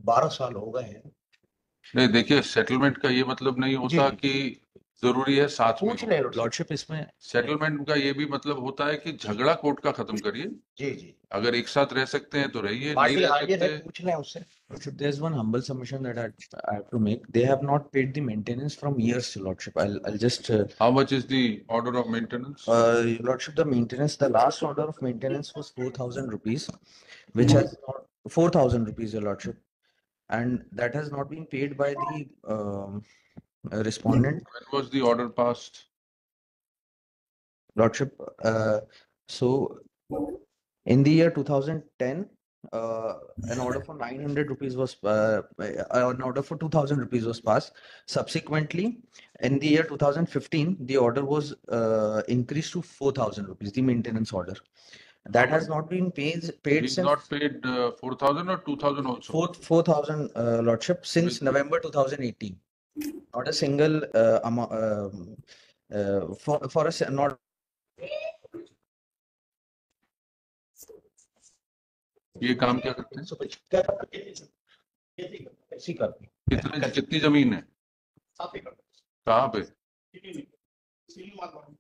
12 साल हो गए हैं। नहीं देखिए, सेटलमेंट का ये मतलब नहीं जी होता जी, कि जरूरी है साथ में पूछ हो। ले लो। लॉर्डशिप इसमें सेटलमेंट का ये भी मतलब होता है कि झगड़ा कोर्ट का खत्म करिए। जी जी, अगर एक साथ रह सकते हैं तो रहिए, नहीं पार्टी रह हाजिर है, सकते। पूछ लें उससे। Lordship, there's one humble submission that I have to make. They have not paid the maintenance from years to Lordship. I'll just how much is the order of maintenance? Your Lordship, the maintenance, the last order of maintenance was 4,000 rupees, which has not 4,000 rupees, Your Lordship, and that has not been paid by the respondent, When was the order passed? Lordship. So in the year 2010, an order for 900 rupees was an order for 2,000 rupees was passed. Subsequently, in the year 2015, the order was increased to 4,000 rupees, the maintenance order. That has not been paid He's since not paid 4,000 or 2,000 also. 4,000 Lordship since November 2018. Not a single amount for a not. ये काम क्या करते हैं? ऐसी करते हैं। कितने कितनी जमीन है? 7 एकड़। कहाँ पे? सीलिंग मारवानी।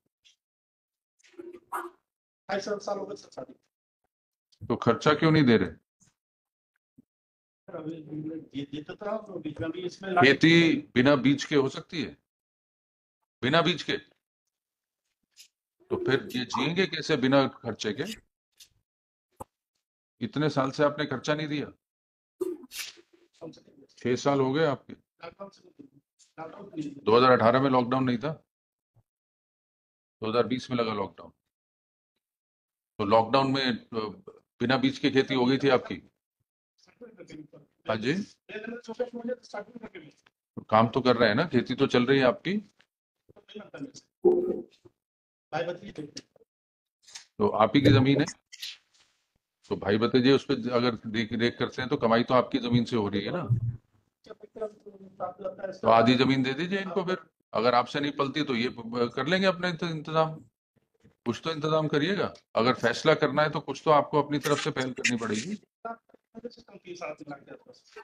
2.5 साल हो गए सर शादी। तो खर्चा क्यों नहीं दे रहे? देता था बीच में भी इसमें खेती बिना बीज के हो सकती है? बिना बीज के? तो फिर ये जिएंगे कैसे बिना खर्चे के? इतने साल से आपने खर्चा नहीं दिया। 6 साल हो गए आपके। 2018 में लॉकडाउन नहीं था, 2020 में लगा लॉकडाउन। तो लॉकडाउन में बिना बीज के खेती हो गई थी आपकी? हाँ जी, तो काम तो कर रहे हैं ना, खेती तो चल रही है आपकी। तो आप ही की जमीन है, तो भाई भतीजे उस पर अगर देख रेख करते हैं तो कमाई तो आपकी जमीन से हो रही है ना। तो आधी जमीन दे दीजिए इनको फिर। अगर आपसे नहीं पलती तो ये कर लेंगे अपने इंतजाम। कुछ तो इंतजाम करिएगा। अगर फैसला करना है तो कुछ तो आपको अपनी तरफ से पहल करनी पड़ेगी।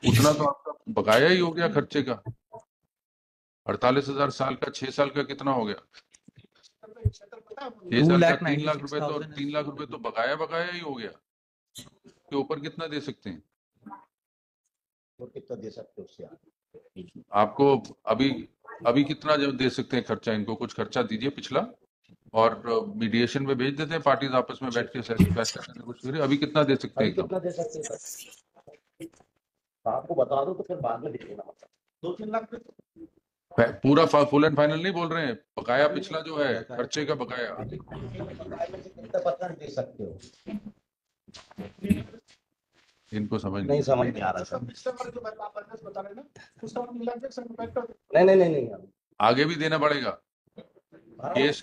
उतना तो आपका बकाया ही हो गया खर्चे का। 48,000 साल का, 6 साल का कितना हो गया? 6 साल का 3 लाख रुपए, तो 3 लाख रुपए तो बकाया बकाया ही हो गया। के ऊपर कितना दे सकते हैं? और कितना दे सकते हो उससे आगे? आपको अभी अभी कितना जब दे सकते हैं खर्चा? इनको कुछ खर्चा दीजिए पिछला, और मीडिएशन में भेज देते हैं, पार्टीज आपस में बैठ के फैसला करने को शुरू। अभी कितना दे सकते अभी हैं कितना दे सकते हैं सर? आपको बता दो तो फिर बाद में दिखेगा। 2-3 लाख पूरा फुल एंड फाइनल नहीं बोल रहे हैं, बकाया पिछला जो है खर्चे का बकाया। कितना परसेंट दे सकते हो? इनको समझ नहीं समझ नहीं आ रहा सर। नहीं नहीं नहीं नहीं, आगे भी देना पड़ेगा केस।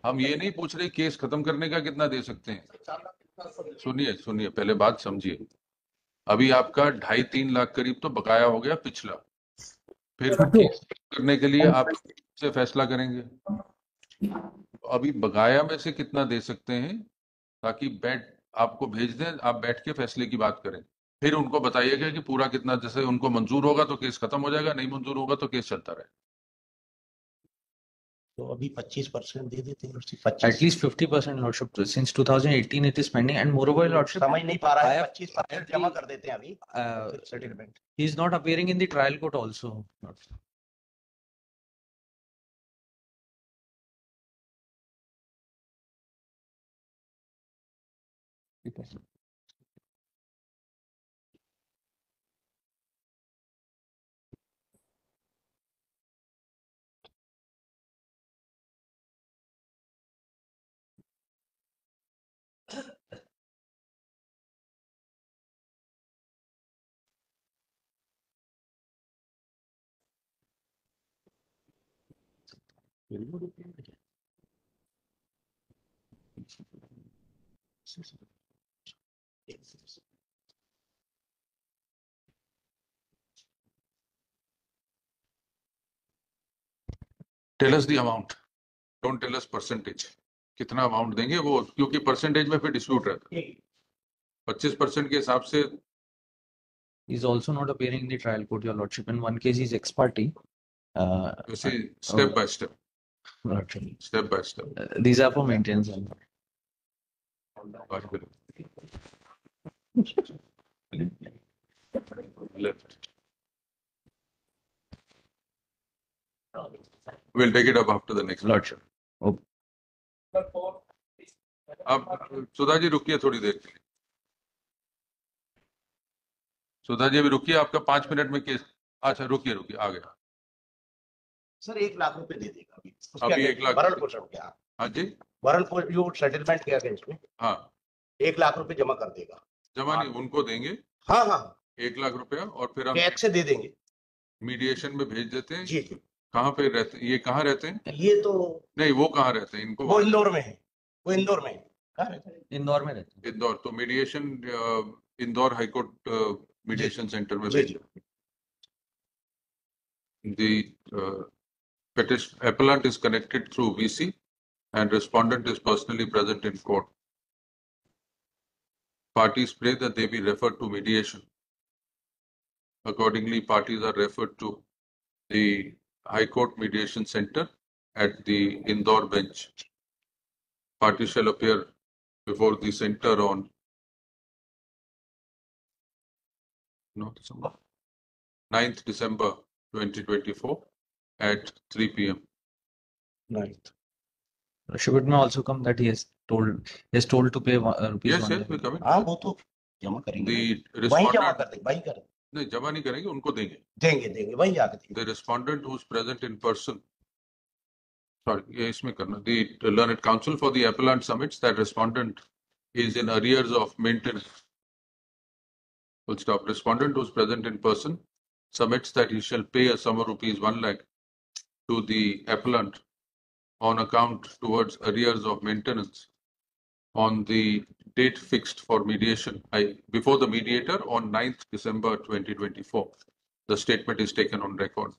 हम ये नहीं पूछ रहे केस खत्म करने का कितना दे सकते हैं। सुनिए सुनिए, पहले बात समझिए। अभी आपका 2.5-3 लाख करीब तो बकाया हो गया पिछला। फिर केस करने के लिए आप से फैसला करेंगे। अभी बकाया में से कितना दे सकते हैं, ताकि आपको भेज दें, आप बैठ के फैसले की बात करें। फिर उनको बताइएगा कि पूरा कितना, जैसे उनको मंजूर होगा तो केस खत्म हो जाएगा, नहीं मंजूर होगा तो केस चलता रहे। तो अभी 25% दे देते हैं। At least 50%, Lordship. Since 2018, it is pending, and moreover, Lordship, समझ नहीं पा रहा I है। have 25% जमा कर देते हैं अभी settlement. he is not appearing in the trial court also. Tell us the amount, don't tell us percentage. कितना अमाउंट देंगे वो, क्योंकि परसेंटेज में फिर डिस्प्यूट रहता है। 25% के हिसाब से He's also not appearing in the trial court, Your Lordship. In one case, he's ex parte. You see, step by step, Lordship. step by step. These are for maintenance. Left. We'll take it up after the next. Lordship. अब सुधा जी रुकिए थोड़ी देर के लिए. सुधा जी अभी रुकिए, आपका 5 minute में case. अच्छा रुकिए रुकिए, आ गया. सर 1 लाख रुपए दे देगा अभी. अभी 1 लाख भरण पोषण क्या? हाँ जी, भरण पोषण सेटलमेंट किया गया इसमें. हाँ 1 लाख रुपए जमा कर देगा. जमा नहीं, उनको देंगे हाँ हाँ 1 लाख रुपया और फिर हम टैक्स से दे देंगे. मीडिएशन में भेज देते हैं. जी जी. कहाँ पे रहते हैं ये, कहाँ रहते हैं? ये तो नहीं वो कहाँ रहते हैं इनको? वो इंदौर में है. वो इंदौर में है. कहाँ रहता है? इंदौर में रहते हैं. इंदौर. तो mediation Indore high court mediation centre में जी भेज. जी. The appellant is connected through VC and respondent is personally present in court. Parties pray that they be referred to mediation. Accordingly, parties are referred to the High Court Mediation Center at the Indore bench. Parties shall appear before the center on 9th December 2024 at 3 p.m. Ninth. Should it may also come that he is told to pay rupees Yes, 1 yes, we come in. हाँ वो तो जमा करेंगे. The वहीं जमा respondent, कर देंगे. वहीं कर नहीं जमा नहीं करेंगे, उनको देंगे. देंगे देंगे वहीं जाके देंगे. The respondent who is present in person. Sorry, ये इसमें करना. The learned counsel for the appellant submits that respondent is in arrears of maintenance. Full stop. Respondent who is present in person submits that he shall pay a sum of rupees 1 lakh to the appellant on account towards arrears of maintenance on the date fixed for mediation before the mediator on 9th December 2024. The statement is taken on record.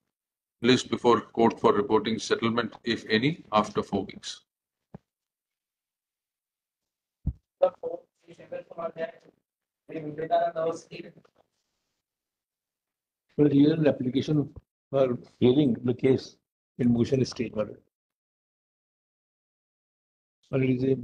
List before court for reporting settlement, if any, after 4 weeks. Well, here an application for hearing the case in motion state. But it is a